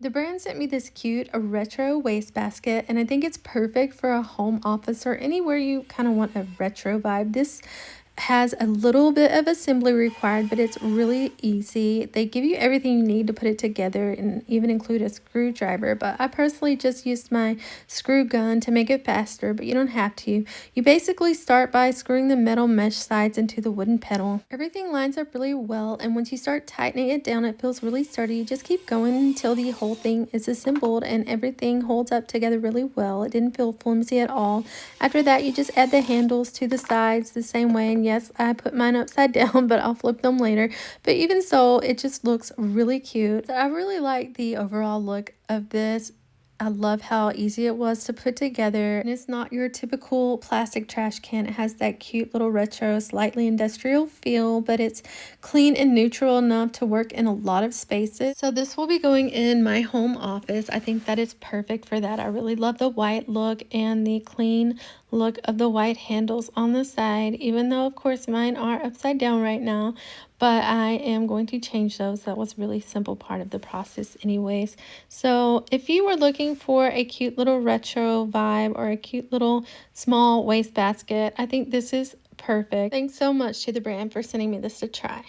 The brand sent me this cute retro wastebasket, and I think it's perfect for a home office or anywhere you kind of want a retro vibe. This has a little bit of assembly required, but it's really easy. They give you everything you need to put it together and even include a screwdriver, but I personally just used my screw gun to make it faster, but you don't have to. You basically start by screwing the metal mesh sides into the wooden pedal. Everything lines up really well, and once you start tightening it down, it feels really sturdy. You just keep going until the whole thing is assembled and everything holds up together really well. It didn't feel flimsy at all. After that, you just add the handles to the sides the same way, and yes, I put mine upside down, but I'll flip them later. But even so, it just looks really cute. So I really like the overall look of this. I love how easy it was to put together, and it's not your typical plastic trash can. It has that cute little retro, slightly industrial feel, but it's clean and neutral enough to work in a lot of spaces. So this will be going in my home office. I think that is perfect for that. I really love the white look and the clean look of the white handles on the side, even though of course mine are upside down right now, but I am going to change those. That was really simple part of the process anyways. So if you were looking for a cute little retro vibe or a cute little small waste basket, I think this is perfect. Thanks so much to the brand for sending me this to try.